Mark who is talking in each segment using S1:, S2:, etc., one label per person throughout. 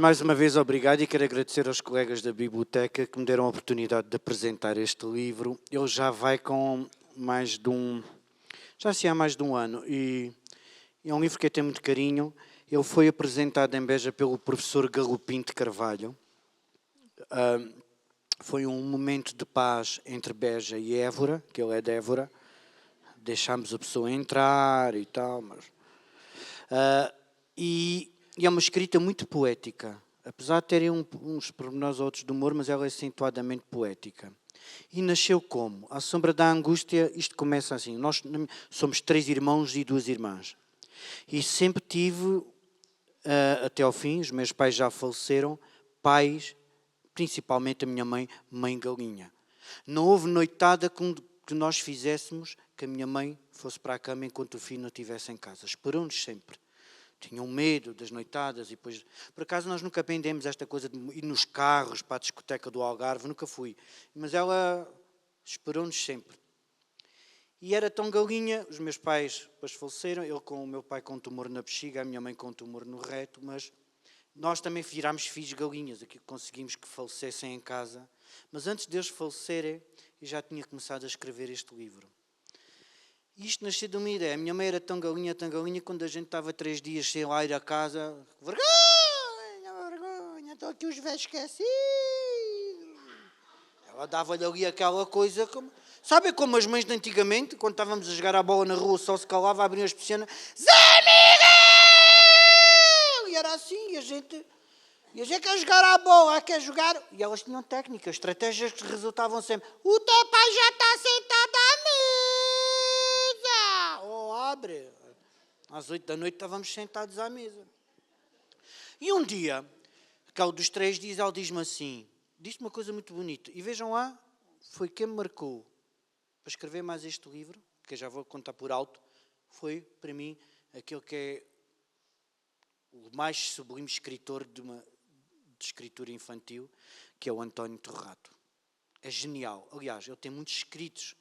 S1: Mais uma vez, obrigado, e quero agradecer aos colegas da biblioteca que me deram a oportunidade de apresentar este livro. Ele já vai com mais de há mais de um ano, e é um livro que eu tenho muito carinho. Ele foi apresentado em Beja pelo professor Galopim de Carvalho. Foi um momento de paz entre Beja e Évora, que ele é de Évora. Deixámos a pessoa entrar e tal, mas... E é uma escrita muito poética, apesar de terem uns pormenores ou outros de humor, mas ela é acentuadamente poética. E nasceu como? À sombra da angústia, isto começa assim. Nós somos 3 irmãos e 2 irmãs. E sempre tive, até ao fim, os meus pais já faleceram, pais, principalmente a minha mãe, mãe galinha. Não houve noitada que nós fizéssemos que a minha mãe fosse para a cama enquanto o filho não estivesse em casa. Esperou-nos sempre. Tinham medo das noitadas e depois... Por acaso nós nunca aprendemos esta coisa de ir nos carros para a discoteca do Algarve, nunca fui. Mas ela esperou-nos sempre. E era tão galinha, os meus pais depois faleceram, o meu pai com um tumor na bexiga, a minha mãe com um tumor no reto, mas nós também virámos filhos galinhas, aqui conseguimos que falecessem em casa. Mas antes deles falecerem, eu já tinha começado a escrever este livro. E isto nasceu de uma ideia. A minha mãe era tão galinha, quando a gente estava 3 dias sem lá ir a casa. Vergonha, estão aqui os velhos esquecidos. Ela dava-lhe ali aquela coisa como... Sabe como as mães de antigamente, quando estávamos a jogar a bola na rua, só se calava, abriam as persianas. Zé Miguel! E era assim, e a gente quer jogar a bola, quer jogar... E elas tinham técnicas, estratégias que resultavam sempre. O teu pai já está sentado à mesa! Oh, abre! Às 8 da noite estávamos sentados à mesa. E um dia, aquele dos 3 dias, ela diz-me assim, disse-me uma coisa muito bonita. E vejam lá, foi quem me marcou para escrever mais este livro, que eu já vou contar por alto, foi, para mim, aquele que é o mais sublime escritor de escritura infantil, que é o António Torrado. É genial. Aliás, ele tem muitos escritos,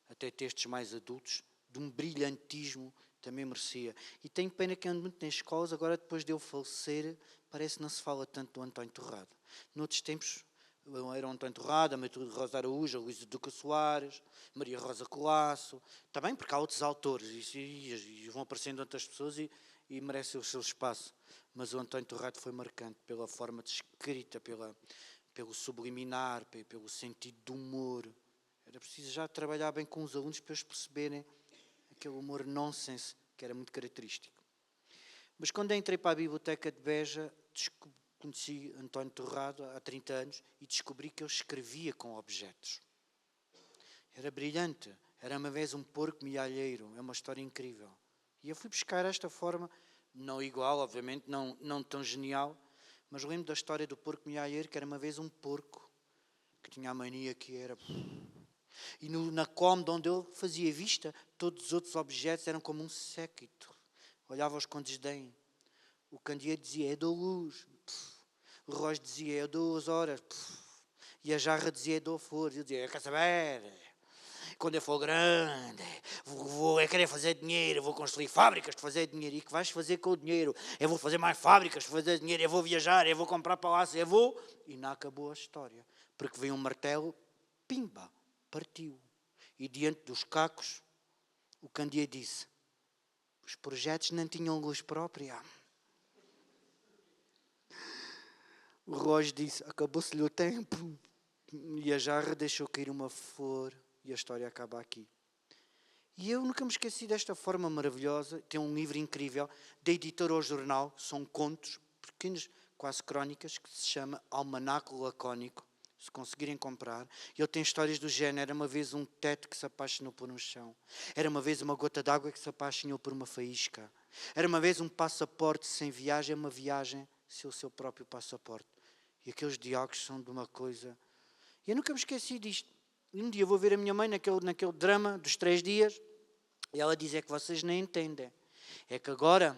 S1: até textos mais adultos, de um brilhantismo, também merecia. E tenho pena que ando muito nas escolas, agora depois de eu falecer, parece que não se fala tanto do António Torrado. Noutros tempos, era o António Torrado, a Matilde Rosa Araújo, a Luísa Duca Soares, Maria Rosa Colasso, também porque há outros autores, e vão aparecendo outras pessoas e merecem o seu espaço. Mas o António Torrado foi marcante pela forma de escrita, pelo subliminar, pelo sentido do humor. Era preciso já trabalhar bem com os alunos para eles perceberem aquele humor nonsense que era muito característico. Mas quando entrei para a Biblioteca de Beja, conheci António Torrado há 30 anos e descobri que ele escrevia com objetos. Era brilhante. Era uma vez um porco milhalheiro. É uma história incrível. E eu fui buscar esta forma, não igual, obviamente, não tão genial, mas lembro da história do porco milhalheiro, que era uma vez um porco que tinha a mania que era... E na cômoda onde ele fazia vista, todos os outros objetos eram como um séquito. Olhava-os com desdém. O candeeiro dizia, é da luz. O relógio dizia, é 2 horas. E a jarra dizia, é do forno. Eu dizia, quer saber? Quando eu for grande, vou querer fazer dinheiro, vou construir fábricas de fazer dinheiro. E que vais fazer com o dinheiro? Eu vou fazer mais fábricas de fazer dinheiro, eu vou viajar, eu vou comprar palácio, eu vou... E não acabou a história. Porque veio um martelo, pimba, partiu. E diante dos cacos, o candeeiro disse, os projetos não tinham luz própria. O relógio disse, acabou-se-lhe o tempo. E a jarra deixou cair uma flor e a história acaba aqui. E eu nunca me esqueci desta forma maravilhosa. Tem um livro incrível, da editora ao jornal, são contos pequenos, quase crónicas, que se chama Almanaco Lacónico, se conseguirem comprar. Ele tem histórias do género, era uma vez um teto que se apaixonou por um chão. Era uma vez uma gota d'água que se apaixonou por uma faísca. Era uma vez um passaporte sem viagem, uma viagem sem o seu próprio passaporte. E aqueles diálogos são de uma coisa... E eu nunca me esqueci disto. E um dia vou ver a minha mãe naquele drama dos 3 dias e ela diz, é que vocês nem entendem. É que agora,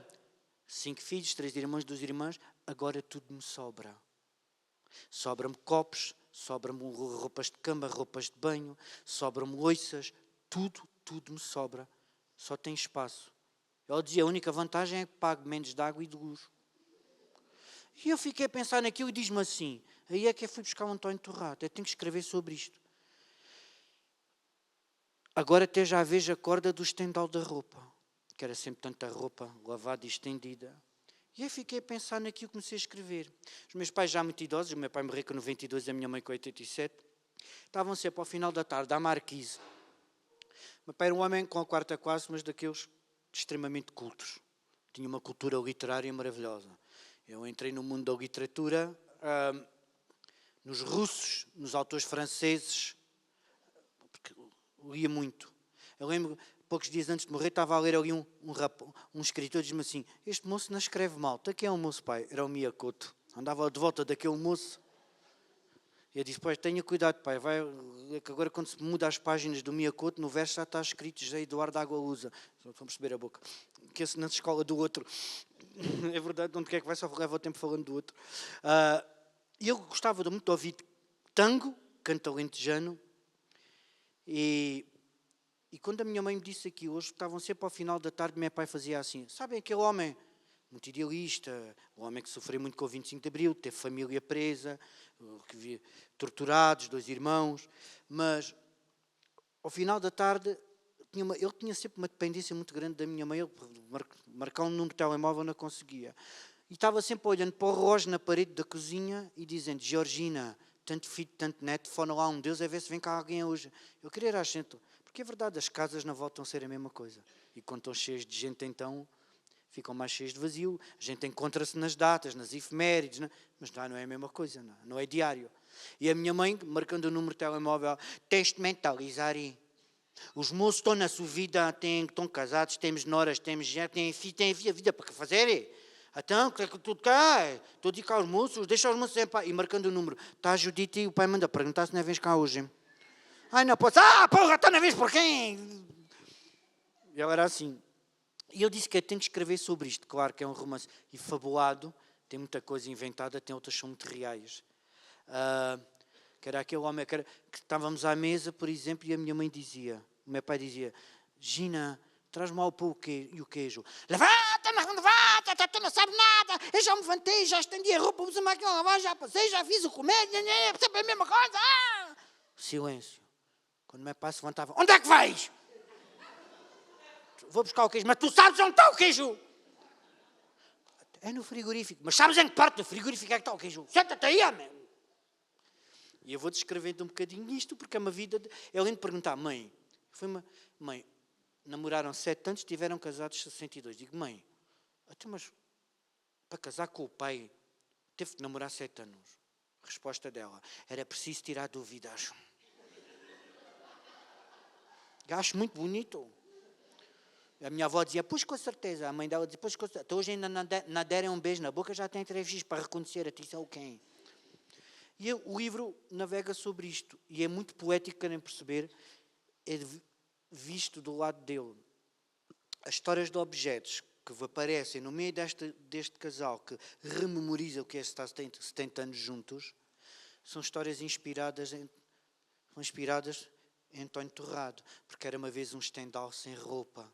S1: 5 filhos, 3 irmãos, 2 irmãs, agora tudo me sobra. Sobram-me copos, sobram-me roupas de cama, roupas de banho, sobram-me louças, tudo me sobra. Só tem espaço. Ela dizia, a única vantagem é que pago menos de água e de luz. E eu fiquei a pensar naquilo e diz-me assim, aí é que eu fui buscar o António Torrado, eu tenho que escrever sobre isto. Agora até já vejo a corda do estendal da roupa, que era sempre tanta roupa lavada e estendida. E eu fiquei a pensar naquilo e comecei a escrever. Os meus pais já muito idosos, o meu pai morreu com 92 e a minha mãe com 87, estavam sempre ao final da tarde à Marquise. O meu pai era um homem com a quarta classe, mas daqueles extremamente cultos. Tinha uma cultura literária maravilhosa. Eu entrei no mundo da literatura, nos russos, nos autores franceses, porque lia muito. Eu lembro, poucos dias antes de morrer, estava a ler ali um escritor, diz-me assim, este moço não escreve mal. Quem é o moço, pai? Era o Miyakoto. Andava de volta daquele moço. E eu disse, pai, tenha cuidado, pai, vai, que agora quando se muda as páginas do Miyakoto, no verso já está escrito José Eduardo Agualusa. Vamos perceber a boca. Que esse na escola do outro. É verdade, onde quer que vai, só leva o tempo falando do outro. E eu gostava muito de ouvir tango, canto alentejano, e quando a minha mãe me disse aqui, hoje estavam sempre ao final da tarde, meu pai fazia assim, sabem aquele homem muito idealista, o homem que sofreu muito com o 25 de Abril, teve família presa, torturados, 2 irmãos, mas ao final da tarde, ele tinha sempre uma dependência muito grande da minha mãe, ele marcar um número de telemóvel não conseguia. E estava sempre olhando para o relógio na parede da cozinha e dizendo, Georgina, tanto filho, tanto neto, fora lá um Deus, a ver se vem cá alguém hoje. Eu queria ir às centro, porque é verdade, as casas não voltam a ser a mesma coisa. E quando estão cheias de gente, então, ficam mais cheias de vazio. A gente encontra-se nas datas, nas efemérides, mas não é a mesma coisa, não é diário. E a minha mãe, marcando o número de telemóvel, tens de mentalizar aí. Os moços estão na sua vida, estão casados, temos noras, temos gente, têm vida para fazer. Então, tudo cá, estou a dizer cá aos moços, deixa os moços sempre. E marcando o número, está a Judite e o pai manda perguntar se não vens cá hoje. Ai, não posso. Porra, está na vez por quem? E ela era assim. E eu disse que eu tenho que escrever sobre isto. Claro que é um romance e fabulado, tem muita coisa inventada, tem outras que são muito reais. Que era aquele homem que estávamos à mesa, por exemplo, e a minha mãe dizia, o meu pai dizia, Gina, traz-me lá o pão e o queijo. Levanta, tu não sabes nada, eu já me levantei, já estendi a roupa, pus a máquina a lavar, já passei, já fiz o comer, sempre a mesma coisa. Silêncio. Quando o meu pai se levantava, onde é que vais? Vou buscar o queijo, mas tu sabes onde está o queijo? É no frigorífico, mas sabes em que parte do frigorífico é que está o queijo? Senta-te aí, homem. E eu vou descrevendo um bocadinho isto, porque é uma vida... Eu lembro de perguntar, mãe, mãe, namoraram 7 anos, estiveram casados 62. Digo, mãe, até mas para casar com o pai, teve que namorar 7 anos. Resposta dela, era preciso tirar dúvidas. Acho muito bonito. A minha avó dizia, pois com certeza. A mãe dela dizia, pois com certeza. Até hoje ainda não deram um beijo na boca, já tem 3 filhos para reconhecer, atenção quem. E o livro navega sobre isto, e é muito poético, querem perceber, é visto do lado dele. As histórias de objetos que aparecem no meio deste casal, que rememoriza o que é estar 70 anos juntos, são histórias inspiradas em António Torrado, porque era uma vez um estendal sem roupa.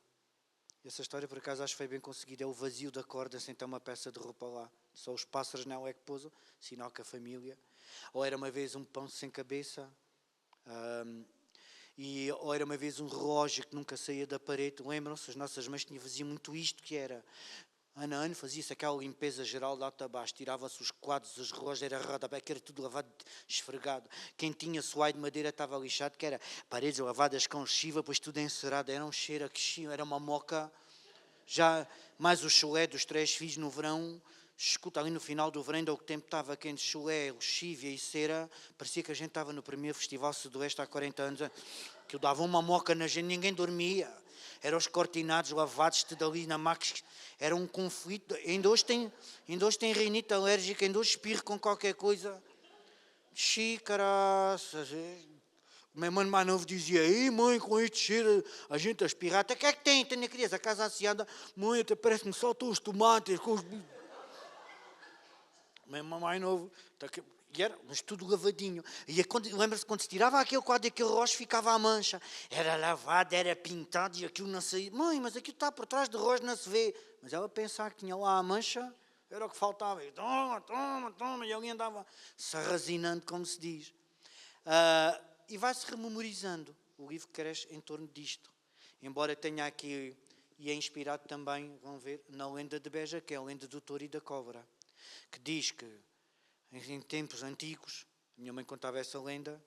S1: Essa história, por acaso, acho que foi bem conseguida. É o vazio da corda sem ter uma peça de roupa lá. Só os pássaros não é que pousam, sinal que a família... Ou era uma vez um pão sem cabeça, ou era uma vez um relógio que nunca saía da parede. Lembram-se? As nossas mães faziam muito isto, que era, ano a ano, fazia-se aquela limpeza geral de alto a baixo, tirava-se os quadros, os relógios, era rodapé, que era tudo lavado, esfregado. Quem tinha suai de madeira estava lixado, que era paredes lavadas com chiva, pois tudo encerado, era um cheiro a que era uma moca. Já mais o chulé dos 3 filhos no verão, escuta ali no final do verão, o tempo estava quente, chulé, lexívia e cera, parecia que a gente estava no primeiro Festival Sudoeste há 40 anos, que eu dava uma moca na gente, ninguém dormia, eram os cortinados lavados, tudo ali na máquina, era um conflito, ainda hoje tem rinite alérgica, ainda hoje espirro com qualquer coisa, xícaras. O meu mano mais novo dizia, ei mãe, com este cheiro, a gente aspira, até que é que tem a criança, a casa asseada, mãe, até parece-me saltou os tomates, com os... O meu mais novo, mas tudo lavadinho. E lembra-se quando se tirava aquele quadro, aquele rosto, ficava a mancha. Era lavado, era pintado e aquilo não saía. Mãe, mas aquilo está por trás do rosto, não se vê. Mas ela pensava que tinha lá a mancha, era o que faltava. E toma, toma, toma, e alguém andava sarrazinando, como se diz. E vai-se rememorizando. O livro cresce em torno disto. Embora tenha aqui, e é inspirado também, vão ver, na lenda de Beja, que é a lenda do touro e da cobra, que diz que, em tempos antigos, minha mãe contava essa lenda,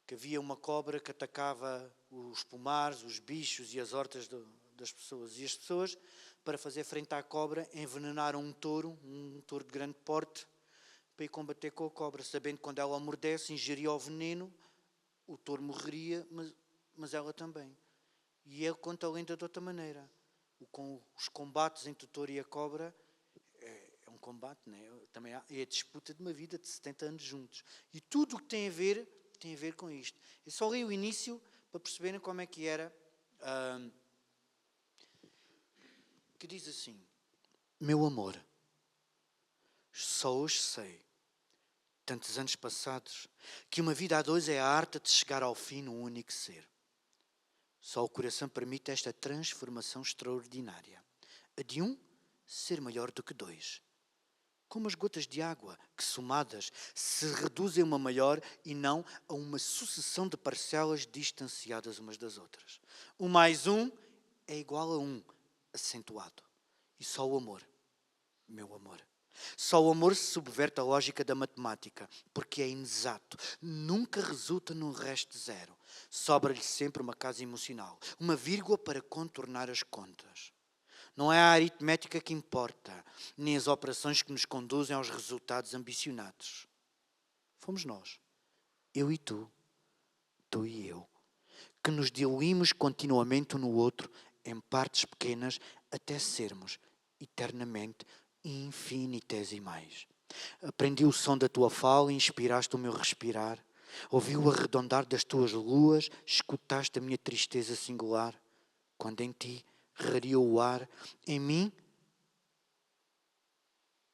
S1: que havia uma cobra que atacava os pomares, os bichos e as hortas das pessoas. E as pessoas, para fazer frente à cobra, envenenaram um touro de grande porte, para ir combater com a cobra, sabendo que quando ela mordesse, ingeria o veneno, o touro morreria, mas ela também. E ele conta a lenda de outra maneira. Com os combates entre o touro e a cobra, é um combate, não é? Também é a disputa de uma vida de 70 anos juntos. E tudo o que tem a ver com isto. Eu só li o início para perceberem como é que era. Que diz assim: meu amor, só hoje sei, tantos anos passados, que uma vida a dois é a arte de chegar ao fim num único ser. Só o coração permite esta transformação extraordinária. A de um ser maior do que dois. Como as gotas de água, que somadas se reduzem a uma maior e não a uma sucessão de parcelas distanciadas umas das outras. 1 mais 1 é igual a 1, acentuado. E só o amor, meu amor. Só o amor se subverte a lógica da matemática, porque é inexato, nunca resulta num resto de zero. Sobra-lhe sempre uma casa emocional, uma vírgula para contornar as contas. Não é a aritmética que importa, nem as operações que nos conduzem aos resultados ambicionados. Fomos nós, eu e tu e eu, que nos diluímos continuamente um no outro em partes pequenas até sermos eternamente infinitesimais. Aprendi o som da tua fala e inspiraste o meu respirar. Ouvi o arredondar das tuas luas, escutaste a minha tristeza singular. Quando em ti rareou o ar, em mim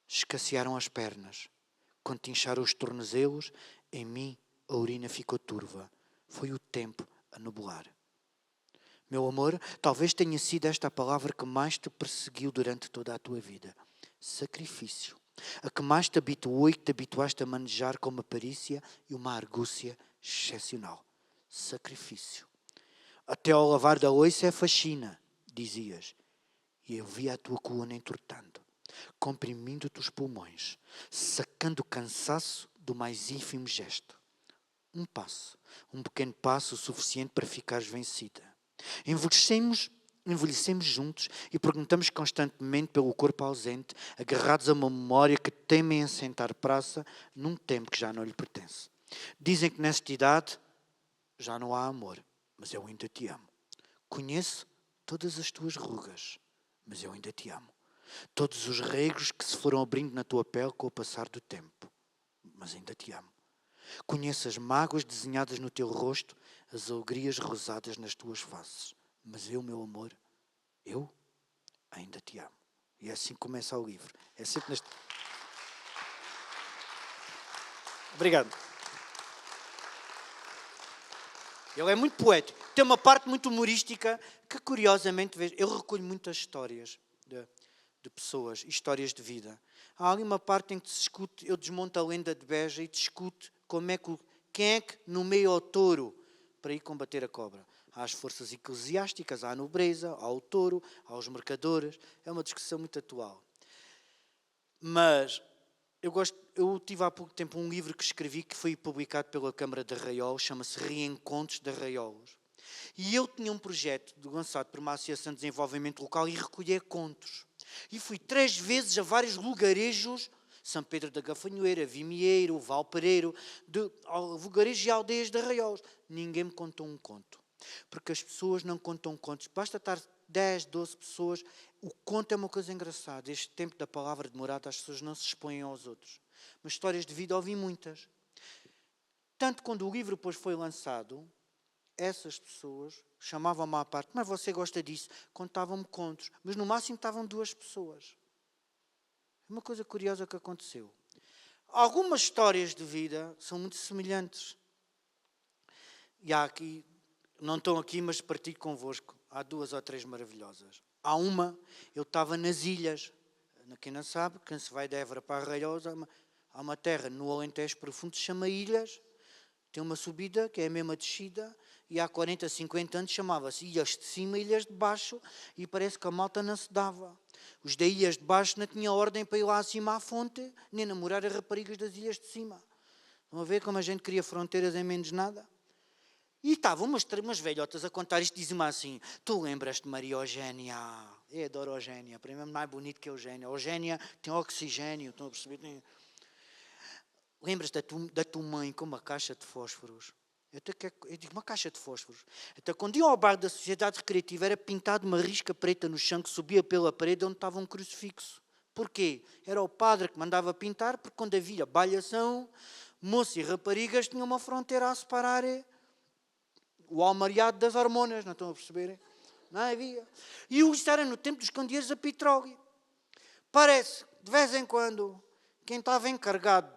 S1: escassearam as pernas. Quando te incharam os tornozelos, em mim a urina ficou turva. Foi o tempo a nubular. Meu amor, talvez tenha sido esta a palavra que mais te perseguiu durante toda a tua vida. Sacrifício. A que mais te habituou e que te habituaste a manejar com uma perícia e uma argúcia excepcional. Sacrifício. Até ao lavar da louça é faxina, dizias. E eu via a tua coluna entortando, comprimindo-te os pulmões, sacando o cansaço do mais ínfimo gesto. Um passo, um pequeno passo o suficiente para ficares vencida. Envelhecemos juntos e perguntamos constantemente pelo corpo ausente, agarrados a uma memória que temem assentar praça num tempo que já não lhe pertence. Dizem que nesta idade já não há amor, mas eu ainda te amo. Conheço todas as tuas rugas, mas eu ainda te amo. Todos os regos que se foram abrindo na tua pele com o passar do tempo, mas ainda te amo. Conheço as mágoas desenhadas no teu rosto, as alegrias rosadas nas tuas faces. Mas eu, meu amor, eu ainda te amo. E é assim que começa o livro. É sempre neste... Obrigado. Ele é muito poético. Tem uma parte muito humorística que, curiosamente, eu recolho muitas histórias de pessoas, histórias de vida. Há ali uma parte em que se discute, eu desmonto a lenda de Beja e discute quem é que nomeia o touro para ir combater a cobra. Há as forças eclesiásticas, há a nobreza, há o touro, há os mercadores. É uma discussão muito atual. Mas eu tive há pouco tempo um livro que escrevi que foi publicado pela Câmara de Arraiolos, chama-se Reencontros de Arraiolos. E eu tinha um projeto lançado por uma associação de desenvolvimento local e recolher contos. E fui 3 vezes a vários lugarejos, São Pedro da Gafanhoeira, Vimieiro, Valpereiro, lugarejos e aldeias de Arraiolos. Ninguém me contou um conto. Porque as pessoas não contam contos. Basta estar 10, 12 pessoas. O conto é uma coisa engraçada. Este tempo da palavra demorada, as pessoas não se expõem aos outros. Mas histórias de vida ouvi muitas. Tanto quando o livro depois foi lançado, essas pessoas chamavam-me à parte. Mas você gosta disso? Contavam-me contos. Mas no máximo estavam 2 pessoas. Uma coisa curiosa que aconteceu. Algumas histórias de vida são muito semelhantes. E há aqui, não estão aqui, mas partilho convosco. Há 2 ou 3 maravilhosas. Há uma, eu estava nas ilhas, quem não sabe, quem se vai de Évora para Arraiosa, há uma terra no Alentejo profundo que se chama Ilhas, tem uma subida, que é a mesma descida, e há 40, 50 anos chamava-se Ilhas de Cima, Ilhas de Baixo, e parece que a malta não se dava. Os da Ilhas de Baixo não tinham ordem para ir lá acima à fonte, nem namorar as raparigas das Ilhas de Cima. Estão a ver como a gente cria fronteiras em menos nada? E estavam umas velhotas a contar isto, diziam-me assim, tu lembras-te de Maria Eugénia? Eu adoro Eugénia, para mim é mais bonito que Eugénia. Eugénia tem oxigênio, estão a perceber? Lembras-te da tua mãe com uma caixa de fósforos? Eu digo, uma caixa de fósforos. Então, quando ia ao bar da Sociedade Recreativa, era pintado uma risca preta no chão que subia pela parede onde estava um crucifixo. Porquê? Era o padre que mandava pintar, porque quando havia balhação, moços e raparigas tinham uma fronteira a separar o almariado das hormonas, não estão a perceber? Não havia. E isto era no tempo dos candeeiros a petróleo. Parece, de vez em quando, quem estava encarregado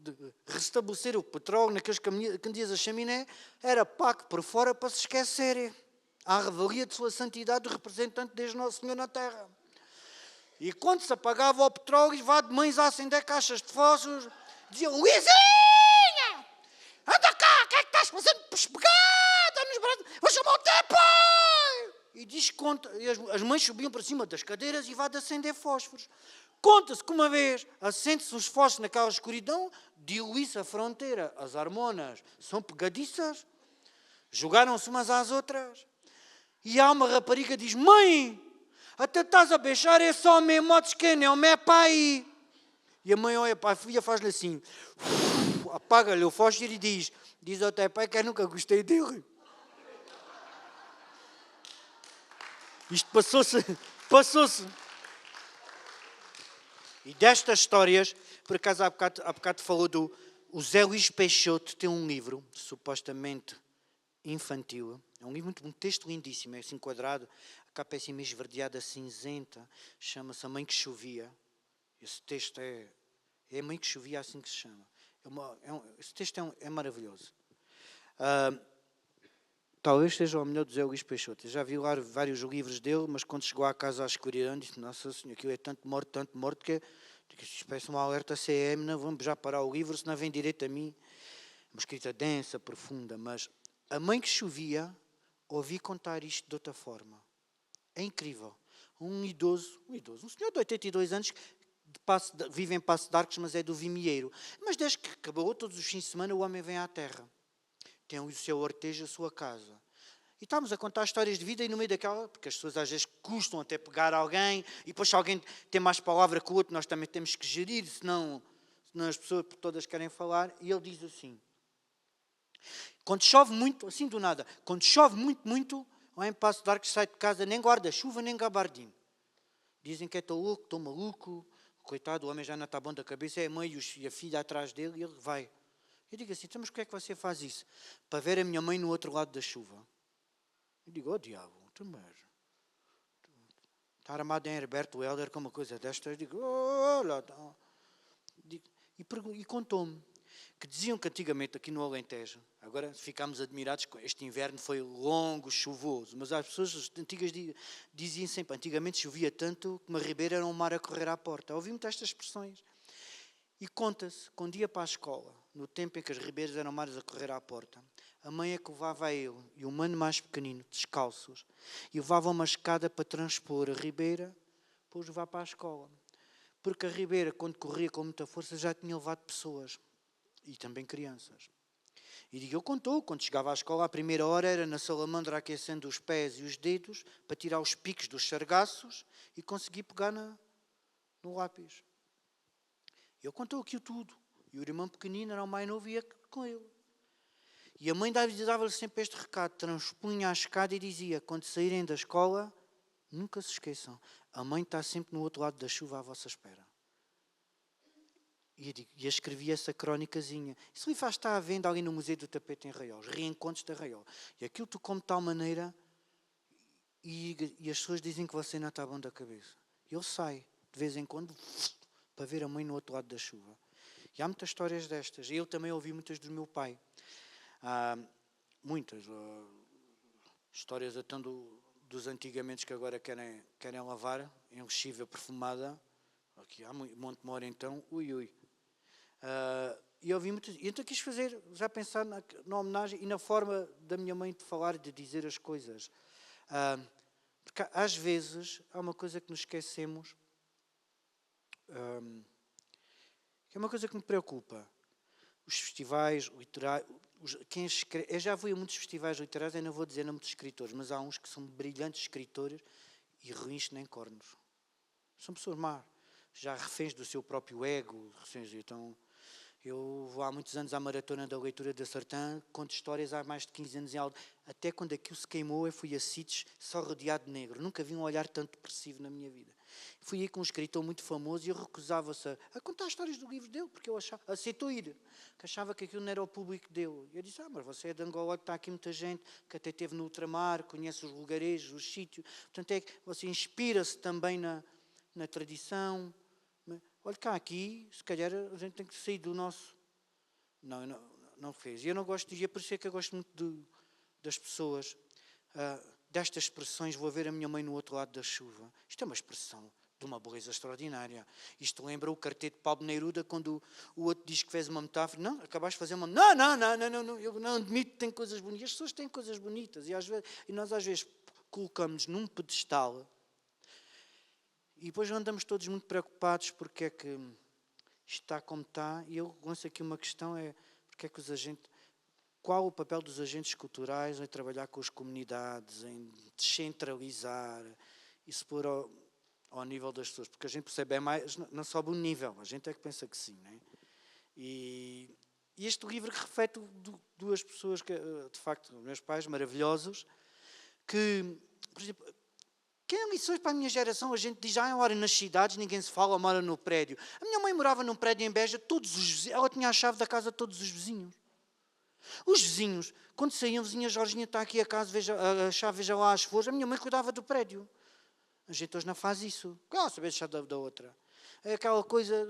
S1: de restabelecer o petróleo naqueles candeeiros a chaminé era pago por fora para se esquecerem. À revelia de sua santidade, o representante desde Nosso Senhor na Terra. E quando se apagava o petróleo, vá de mães a acender caixas de fósforos, diziam, Luizinha, anda cá, o que é que estás fazendo pespegada nos braços? Vou chamar o teu pai! E diz conta, e as mães subiam para cima das cadeiras e vá de acender fósforos. Conta-se que uma vez acende-se os fósforos naquela escuridão, diluí-se a fronteira, as hormonas são pegadiças, jogaram-se umas às outras, e há uma rapariga que diz, mãe, até estás a beijar esse homem, modos que não, meu pai. E a mãe olha para a filha, faz-lhe assim, apaga-lhe o fósforo e diz ao teu pai que eu nunca gostei dele. Isto passou-se. E destas histórias, por acaso há bocado falou o Zé Luís Peixoto tem um livro, supostamente infantil. É um livro muito, um texto lindíssimo, é assim quadrado, a capa é assim meio esverdeada, cinzenta, chama-se A Mãe que Chovia. Esse texto é A Mãe que Chovia, assim que se chama. Esse texto é maravilhoso. Talvez seja o melhor do Zé Luís Peixoto. Eu já vi lá vários livros dele, mas quando chegou à casa à escuridão, disse, nossa senhora, aquilo é tanto morto, que isto parece uma alerta CM, não vamos já parar o livro, senão vem direito a mim. Uma escrita densa, profunda, mas A Mãe que Chovia, ouvi contar isto de outra forma. É incrível. Um senhor de 82 anos, vive em Passo de Arcos, mas é do Vimieiro. Mas desde que acabou, todos os fins de semana, o homem vem à terra. Tem o seu hortejo, a sua casa. E estamos a contar histórias de vida e no meio daquela, porque as pessoas às vezes custam até pegar alguém, e depois se alguém tem mais palavra que o outro, nós também temos que gerir, senão as pessoas todas querem falar. E ele diz assim, quando chove muito, assim do nada, quando chove muito, lá em Passo de Arcos sai de casa nem guarda-chuva, nem gabardino. Dizem que é tão louco, tão maluco, coitado, o homem já não está bom da cabeça, é a mãe e a filha atrás dele, e ele vai. Eu digo assim, então, mas porquê é que você faz isso? Para ver a minha mãe no outro lado da chuva. Eu digo, diabo, tu mas... Está armado em Herberto Helder com uma coisa desta. Eu digo, olha... E contou-me que diziam que antigamente aqui no Alentejo, agora ficámos admirados, este inverno foi longo, chuvoso, mas as pessoas antigas diziam sempre, antigamente chovia tanto que uma ribeira era um mar a correr à porta. Ouvi muitas estas expressões. E conta-se, quando ia para a escola, no tempo em que as ribeiras eram mares a correr à porta, a mãe é que levava a ele e o mano mais pequenino, descalços, e levava uma escada para transpor a ribeira, depois levar para a escola. Porque a ribeira, quando corria com muita força, já tinha levado pessoas, e também crianças. E ele contou, quando chegava à escola, a primeira hora era na salamandra aquecendo os pés e os dedos, para tirar os picos dos sargaços e conseguir pegar no lápis. Ele contou aquilo tudo. E o irmão pequenino era o mais novo e ia com ele. E a mãe dava-lhe sempre este recado. Transpunha a escada e dizia, quando saírem da escola, nunca se esqueçam. A mãe está sempre no outro lado da chuva à vossa espera. E eu escrevi essa crónicazinha. Isso livro está à venda ali no Museu do Tapete em Arraial. Os Reencontros de Arraial. E aquilo tocou-me de tal maneira e as pessoas dizem que você não está bom da cabeça. Ele sai, de vez em quando, para ver a mãe no outro lado da chuva. E há muitas histórias destas. Eu também ouvi muitas do meu pai. Muitas. Histórias até dos antigamente que agora querem lavar em lexívia perfumada. Aqui há Montemor, então, ui, ui. E eu ouvi muito. E então quis fazer, já pensar na homenagem e na forma da minha mãe de falar e de dizer as coisas. Porque às vezes há uma coisa que nos esquecemos, que é uma coisa que me preocupa. Os festivais literários, eu já fui a muitos festivais literários, eu não vou dizer nomes de escritores, mas há uns que são brilhantes escritores e ruins nem cornos. São pessoas más, já reféns do seu próprio ego. Então, eu vou há muitos anos à maratona da leitura da Sertã, conto histórias há mais de 15 anos em aula. Até quando aquilo se queimou, eu fui a sítios só rodeado de negro. Nunca vi um olhar tanto depressivo na minha vida. Fui aí com um escritor muito famoso e eu recusava-se a contar histórias do livro dele, porque eu aceitou ir, que achava que aquilo não era o público dele. E eu disse, mas você é de Angola, está aqui muita gente, que até esteve no ultramar, conhece os lugarejos, os sítios. Portanto, é que você inspira-se também na tradição. Olha cá aqui, se calhar a gente tem que sair do nosso... Não fez. E eu não gosto de... E é por isso é que eu gosto muito das pessoas, destas expressões. Vou ver a minha mãe no outro lado da chuva. Isto é uma expressão de uma beleza extraordinária. Isto lembra o quarteto de Pablo Neruda, quando o outro diz que fez uma metáfora. Não, acabaste de fazer uma... Não, eu não admito que tem coisas bonitas. As pessoas têm coisas bonitas. E nós às vezes colocamos num pedestal... E depois andamos todos muito preocupados porque é que isto está como está. E eu lanço aqui uma questão, porque é que qual o papel dos agentes culturais em trabalhar com as comunidades, em descentralizar e se pôr ao nível das pessoas? Porque a gente percebe mais, não sobe o nível, a gente é que pensa que sim, não é? E este livro que reflete duas pessoas, que, de facto, meus pais maravilhosos, que, por exemplo... Que é lições para a minha geração, a gente diz, mora nas cidades, ninguém se fala, mora no prédio. A minha mãe morava num prédio em Beja, ela tinha a chave da casa de todos os vizinhos. Os vizinhos, quando saíam, vizinha Jorginha, está aqui a casa, veja, a chave, veja lá as flores, a minha mãe cuidava do prédio. A gente hoje não faz isso. Claro, saber deixar da outra. É aquela coisa,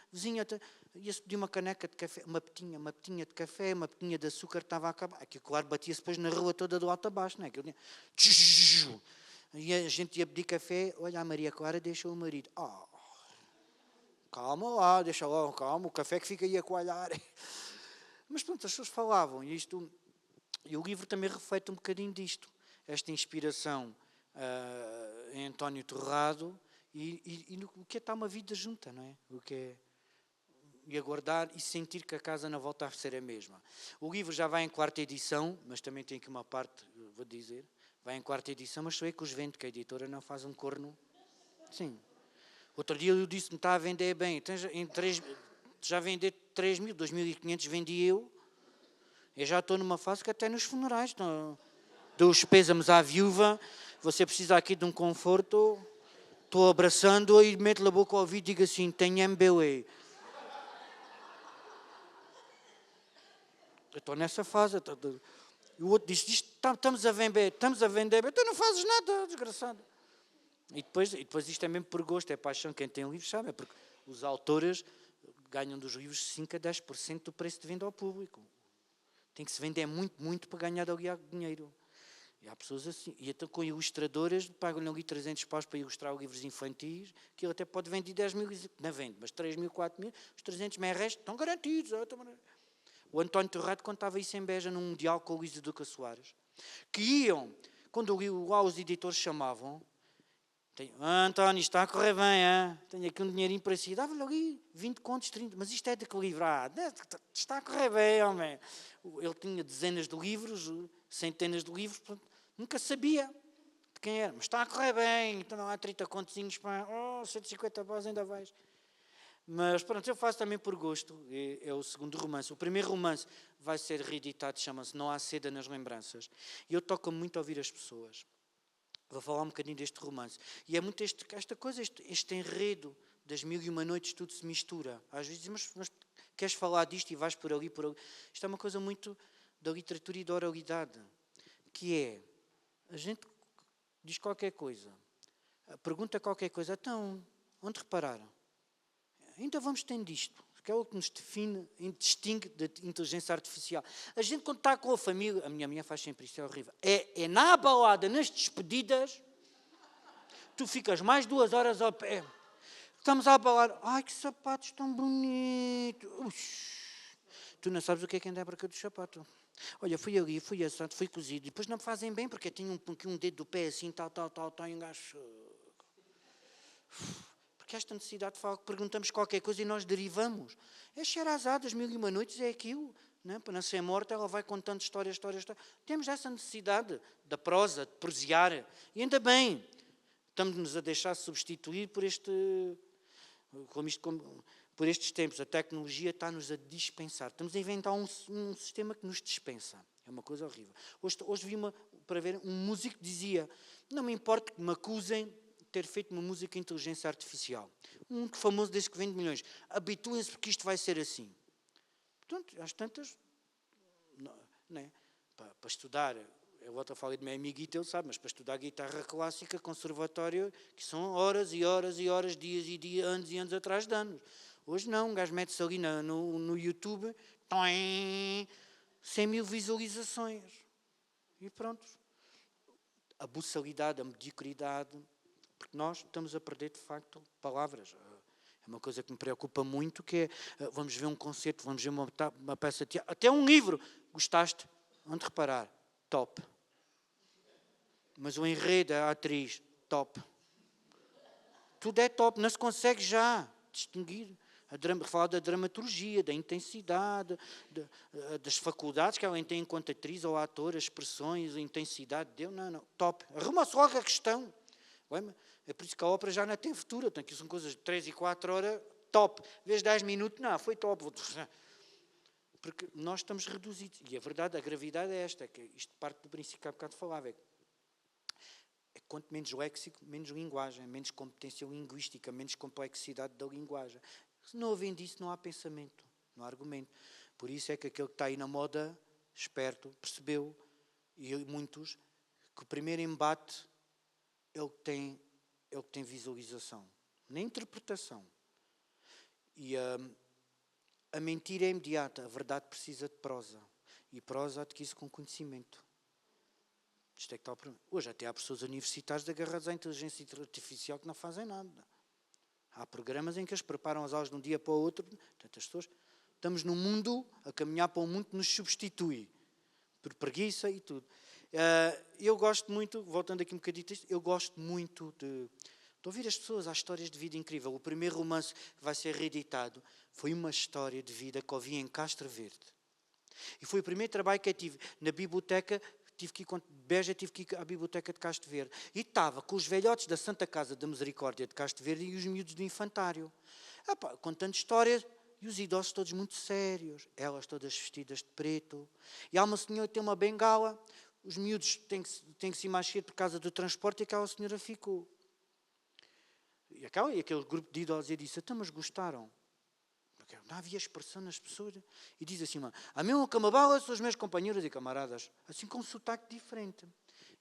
S1: vizinha, ia-se pedir uma caneca de café, uma petinha de café, uma petinha de açúcar, estava a acabar. Aqui, claro, batia-se depois na rua toda do alto a baixo, não é? E a gente ia pedir café, olha, a Maria Clara deixou o marido. Calma lá, deixa lá, calma, o café que fica aí a coalhar. Mas pronto, as pessoas falavam, e o livro também reflete um bocadinho disto. Esta inspiração em António Torrado e no que é estar uma vida junta, não é? O que é... E aguardar e sentir que a casa não volta a ser a mesma. O livro já vai em 4ª edição, mas também tem aqui uma parte, vou dizer... Vai em 4ª edição, mas sou eu que os vendo, que a editora não faz um corno. Sim. Outro dia eu disse-me, está a vender bem. Então, já vender 3.000, 2.500 vendi eu. Eu já estou numa fase que até nos funerais. Dou os pêsames à viúva. Você precisa aqui de um conforto. Estou abraçando-a e meto-lhe a boca ao ouvido e digo assim, tenho MBA. Eu estou nessa fase. E o outro disse, estamos a vender, então não fazes nada, desgraçado. E depois isto é mesmo por gosto, é paixão, quem tem livros sabe, é porque os autores ganham dos livros 5 a 10% do preço de venda ao público. Tem que se vender muito, muito para ganhar ali dinheiro. E há pessoas assim, e então com ilustradoras, pagam-lhe ali 300 paus para ilustrar livros infantis, que ele até pode vender 10 mil, não vende, mas 3 mil, 4 mil, os 300 mais restos estão garantidos. O António Torrado contava isso em Beja, num mundial com o Luís Duca Soares. Que iam, quando lá os editores chamavam, António, está a correr bem, tenho aqui um dinheirinho para si. Dava-lhe ali 20 contos, 30, mas isto é de que livro? Está a correr bem, homem. Ele tinha dezenas de livros, centenas de livros, nunca sabia de quem era. Mas está a correr bem, então não há 30 contozinhos para... 150 paus ainda vais... Mas pronto, eu faço também por gosto, é o segundo romance. O primeiro romance vai ser reeditado, chama-se Não Há Seda nas Lembranças. E eu toco muito a ouvir as pessoas. Vou falar um bocadinho deste romance. E é muito esta coisa, este enredo das 1001 noites, tudo se mistura. Às vezes dizem, mas queres falar disto e vais por ali, por ali. Isto é uma coisa muito da literatura e da oralidade, que é, a gente diz qualquer coisa, pergunta qualquer coisa, então, onde repararam? Ainda vamos tendo isto, que é o que nos define, distingue da inteligência artificial. A gente, quando está com a família, a minha mulher faz sempre isto, é horrível, é na balada, nas despedidas, tu ficas mais 2 horas ao pé. Estamos a abalar. Ai, que sapatos tão bonitos. Tu não sabes o que é anda à branca do sapato. Olha, fui ali, fui assado, fui cozido. Depois não me fazem bem porque tem um dedo do pé assim, tal, e um gajo... Porque esta necessidade de falar, perguntamos qualquer coisa e nós derivamos. É Sherazade, das 1001 noites, é aquilo. Não? Para não ser morta, ela vai contando histórias. Temos essa necessidade da prosa, de prosear. E ainda bem, estamos-nos a deixar substituir por por estes tempos. A tecnologia está-nos a dispensar. Estamos a inventar um sistema que nos dispensa. É uma coisa horrível. Hoje vi para ver, um músico que dizia: não me importa que me acusem de ter feito uma música de inteligência artificial. Um famoso desde que vende milhões. Habituem-se porque isto vai ser assim. Portanto, às tantas, não é? Para estudar, eu volto a falar de meu amiguito, ele sabe, mas para estudar guitarra clássica, conservatório, que são horas e horas e horas, dias e dias, anos e anos atrás de anos. Hoje não, um gajo mete-se ali no YouTube, 100 mil visualizações. E pronto. A buçalidade, a mediocridade, porque nós estamos a perder, de facto, palavras. É uma coisa que me preocupa muito, que é, vamos ver um concerto, vamos ver uma peça de teatro, até um livro. Gostaste? Onde reparar? Top. Mas o enredo, a atriz, top. Tudo é top, não se consegue já distinguir. Falar da dramaturgia, da intensidade, das faculdades que ela tem enquanto atriz ou ator, as expressões, a intensidade dele, não, top. Arruma-se logo a questão. É por isso que a ópera já não tem futuro. Aqui são coisas de 3 e 4 horas, top. Vês 10 minutos, não, foi top. Porque nós estamos reduzidos. E a verdade, a gravidade é esta, que isto parte do princípio que há bocado falava, é quanto menos léxico, menos linguagem, menos competência linguística, menos complexidade da linguagem. Se não havendo isso, não há pensamento, não há argumento. Por isso é que aquele que está aí na moda, esperto, percebeu, e muitos, que o primeiro embate é o que tem visualização, na interpretação. E a mentira é imediata, a verdade precisa de prosa. E prosa adquire-se com conhecimento. Isto é que está o problema. Hoje até há pessoas universitárias agarradas à inteligência artificial que não fazem nada. Há programas em que eles preparam as aulas de um dia para o outro. Portanto, as pessoas, estamos num mundo a caminhar para um mundo que nos substitui. Por preguiça e tudo. Eu gosto muito, voltando aqui um bocadinho, eu gosto muito de ouvir as pessoas, há histórias de vida incrível. O primeiro romance que vai ser reeditado foi uma história de vida que ouvi em Castro Verde. E foi o primeiro trabalho que eu tive na biblioteca. Tive que ir à biblioteca de Castro Verde. E estava com os velhotes da Santa Casa da Misericórdia de Castro Verde e os miúdos do infantário. Contando histórias, e os idosos todos muito sérios, elas todas vestidas de preto. E há uma senhora que tem uma bengala, os miúdos têm que se ir mais cedo por causa do transporte e aquela senhora ficou. E aquele grupo de idosos disse: então, mas gostaram? Não havia expressão nas pessoas. E diz assim: a mesma camabala são os meus companheiros e camaradas. Assim com um sotaque diferente.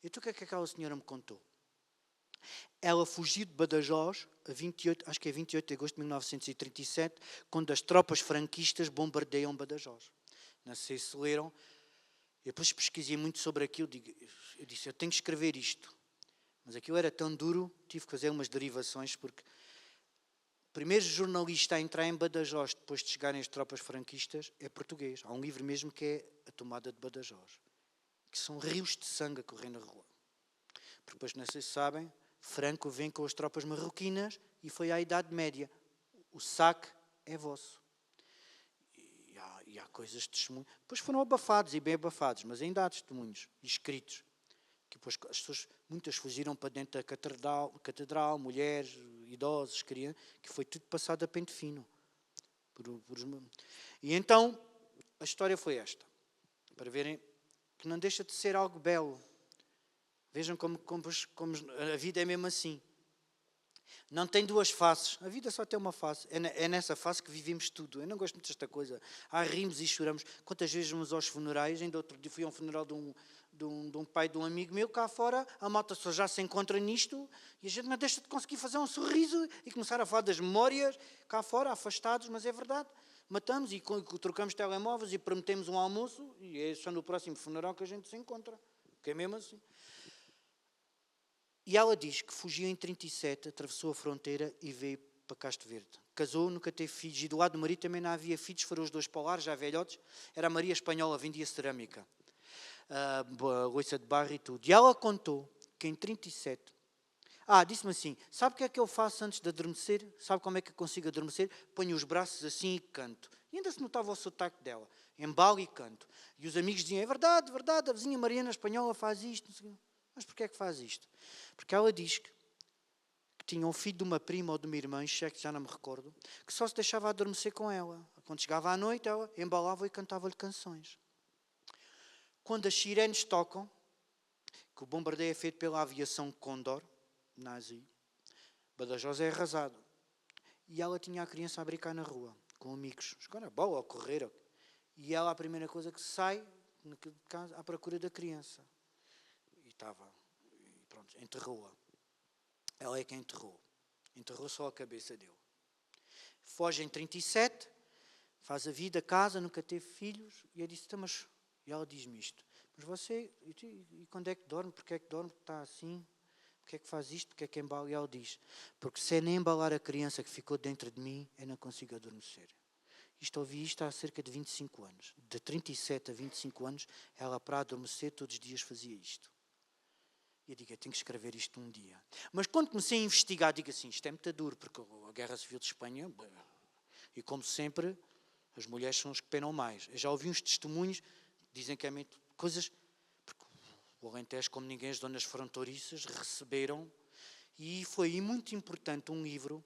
S1: Então o que é que aquela senhora me contou? Ela fugiu de Badajoz, acho que é 28 de agosto de 1937, quando as tropas franquistas bombardeiam Badajoz. Não sei se leram. Eu depois pesquisei muito sobre aquilo. Eu disse: eu tenho que escrever isto. Mas aquilo era tão duro, tive que fazer umas derivações, porque o primeiro jornalista a entrar em Badajoz depois de chegarem as tropas franquistas é português. Há um livro mesmo que é A Tomada de Badajoz, que são rios de sangue a correr na rua. Porque depois, não sei se sabem, Franco vem com as tropas marroquinas e foi à Idade Média. O saque é vosso. E há coisas de testemunho. Depois foram abafados e bem abafados, mas ainda há testemunhos escritos. Que depois as pessoas, muitas fugiram para dentro da catedral, mulheres, idosos, crianças, que foi tudo passado a pente fino. E então, a história foi esta. Para verem que não deixa de ser algo belo. Vejam como a vida é mesmo assim. Não tem duas faces. A vida só tem uma face. É nessa face que vivemos tudo. Eu não gosto muito desta coisa. Rimos e choramos. Quantas vezes vamos aos funerais? Ainda outro dia fui a um funeral de um pai de um amigo meu, cá fora, a malta só já se encontra nisto e a gente não deixa de conseguir fazer um sorriso e começar a falar das memórias, cá fora, afastados, mas é verdade. Matamos e trocamos telemóveis e prometemos um almoço e é só no próximo funeral que a gente se encontra. Que é mesmo assim. E ela diz que fugiu em 37, atravessou a fronteira e veio para Castro Verde. Casou, nunca teve filhos. E do lado do marido também não havia filhos, foram os dois para o lar, já velhotes. Era a Maria Espanhola, vendia cerâmica. Louça de barro e tudo. E ela contou que em 37... disse-me assim, sabe o que é que eu faço antes de adormecer? Sabe como é que eu consigo adormecer? Ponho os braços assim e canto. E ainda se notava o sotaque dela. Embalo e canto. E os amigos diziam, é verdade, verdade, a vizinha Mariana Espanhola faz isto. Mas porquê é que faz isto? Porque ela diz que tinha um filho de uma prima ou de uma irmã, já não me recordo, que só se deixava adormecer com ela. Quando chegava à noite, ela embalava e cantava-lhe canções. Quando as sirenes tocam, que o bombardeio é feito pela aviação Condor, nazi, Badajoz é arrasado. E ela tinha a criança a brincar na rua, com amigos, jogar a bola, a correr. E ela, a primeira coisa que sai, naquele caso, à procura da criança. E pronto, enterrou-a. Ela é quem enterrou. Enterrou só a cabeça dele. Foge em 37, faz a vida, casa, nunca teve filhos. E eu disse, e ela diz-me isto. Mas você, e quando é que dorme? Porquê é que dorme? Está assim? Porquê é que faz isto? Porquê é que embala? E ela diz, porque se é nem embalar a criança que ficou dentro de mim, eu não consigo adormecer. Ouvi isto há cerca de 25 anos. De 37 a 25 anos, ela para adormecer todos os dias fazia isto. E eu digo, eu tenho que escrever isto um dia. Mas quando comecei a investigar, digo assim, isto é muito duro, porque a Guerra Civil de Espanha, e como sempre, as mulheres são as que penam mais. Eu já ouvi uns testemunhos, dizem que é muito coisas, porque o Alentejo, como ninguém, as zonas fronteiriças receberam, e foi muito importante um livro,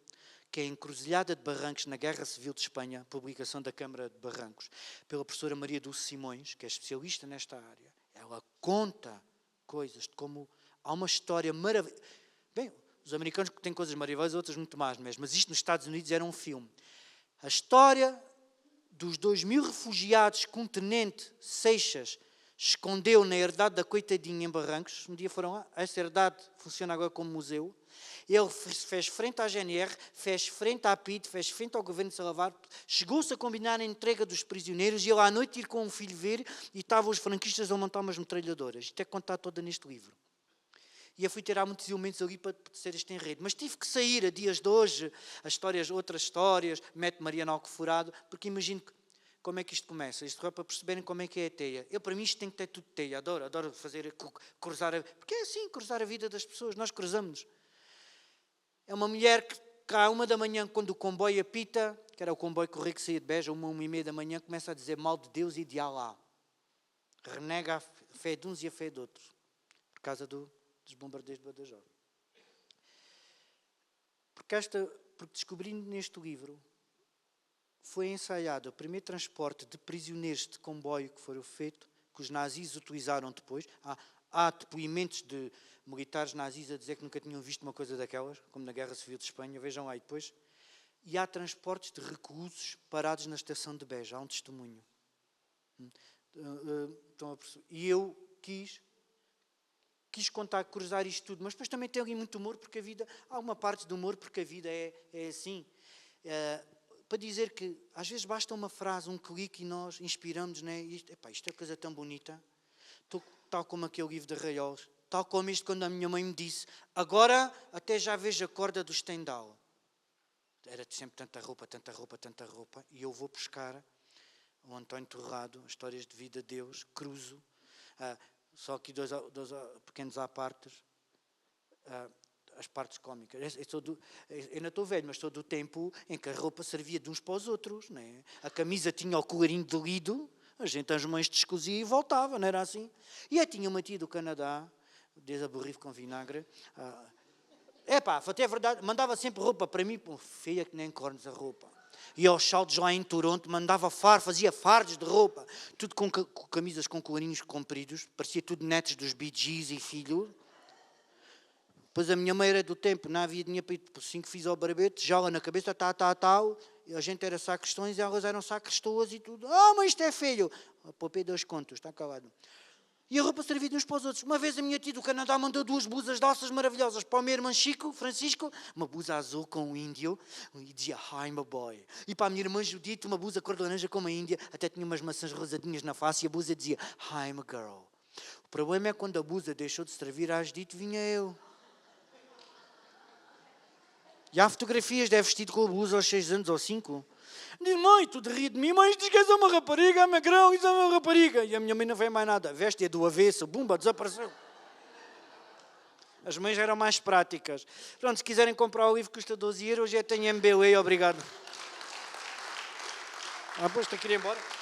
S1: que é a Encruzilhada de Barrancos na Guerra Civil de Espanha, publicação da Câmara de Barrancos, pela professora Maria Dulce Simões, que é especialista nesta área. Ela conta coisas de como há uma história maravilhosa. Bem, os americanos têm coisas maravilhosas, outras muito mais mesmo, mas isto nos Estados Unidos era um filme. A história dos 2.000 refugiados que um tenente Seixas escondeu na herdade da coitadinha em Barrancos. Um dia foram lá, essa herdade funciona agora como museu. Ele fez frente à GNR, fez frente à PID, fez frente ao governo de Salazar, chegou-se a combinar a entrega dos prisioneiros e ele à noite ir com um filho ver e estavam os franquistas a montar umas metralhadoras. Isto é contado toda neste livro. E eu fui tirar muitos elementos ali para ser este enredo. Mas tive que sair a dias de hoje, outras histórias, mete Mariana Alcoforado, porque imagino como é que isto começa. Isto é para perceberem como é que é a teia. Para mim isto tem que ter tudo teia. Adoro fazer, cruzar, porque é assim, cruzar a vida das pessoas. Nós cruzamos-nos. É uma mulher que à 1h, quando o comboio apita, que era o comboio correio que saía de Beja, 1h30, começa a dizer mal de Deus e de Alá. Renega a fé de uns e a fé de outros. Por causa dos bombardeios de Badajoz. Porque descobrindo neste livro, foi ensaiado o primeiro transporte de prisioneiros de comboio que foram feito, que os nazis utilizaram depois. Há depoimentos de militares nazis a dizer que nunca tinham visto uma coisa daquelas, como na Guerra Civil de Espanha, vejam lá depois. E há transportes de reclusos parados na estação de Beja, há um testemunho. E eu quis contar, cruzar isto tudo, mas depois também tem ali muito humor, porque a vida, há uma parte de humor, porque a vida é assim. Para dizer que às vezes basta uma frase, um clique e nós inspiramos, né? Isto é coisa tão bonita. Tal como aquele livro de Arraiolos, tal como isto quando a minha mãe me disse, agora até já vejo a corda do Stendhal. Era sempre tanta roupa, e eu vou buscar o António Torrado, Histórias de Vida de Deus, cruzo, só aqui dois pequenos apartes, as partes cómicas. Eu não estou velho, mas estou do tempo em que a roupa servia de uns para os outros. Né? A camisa tinha o colarinho de lido, a gente as mães descosia e voltava, não era assim? E eu tinha uma tia do Canadá, desaborrido com vinagre, até é verdade, mandava sempre roupa para mim, feia que nem cornos a roupa. E aos saltos lá em Toronto, fazia fardos de roupa, tudo com camisas com colarinhos compridos, parecia tudo netos dos Bee Gees e filho. Depois a minha mãe era do tempo, não havia dinheiro para ir, por 5 fiz ao barbete, jala na cabeça, tal. A gente era sacristões e elas eram sacristoas e tudo. Mas isto é feio. Poupei 2 contos, está calado. E a roupa servia de uns para os outros. Uma vez a minha tia do Canadá mandou 2 blusas de alças maravilhosas para o meu irmão Francisco, uma blusa azul com um índio, e dizia, I'm a boy. E para a minha irmã Judite, uma blusa cor de laranja com uma índia, até tinha umas maçãs rosadinhas na face, e a blusa dizia, I'm a girl. O problema é quando a blusa deixou de servir a Judite, vinha eu. E há fotografias de vestido com a blusa aos 6 anos ou 5. Diz, mãe, tu de rir de mim, mãe, diz que és uma rapariga, é magrão, isso é uma rapariga. E a minha mãe não vê mais nada. Veste é do avesso, bumba, desapareceu. As mães eram mais práticas. Pronto, se quiserem comprar o livro, custa 12 euros, já tenho MBA, obrigado. Pois, estou a ir embora.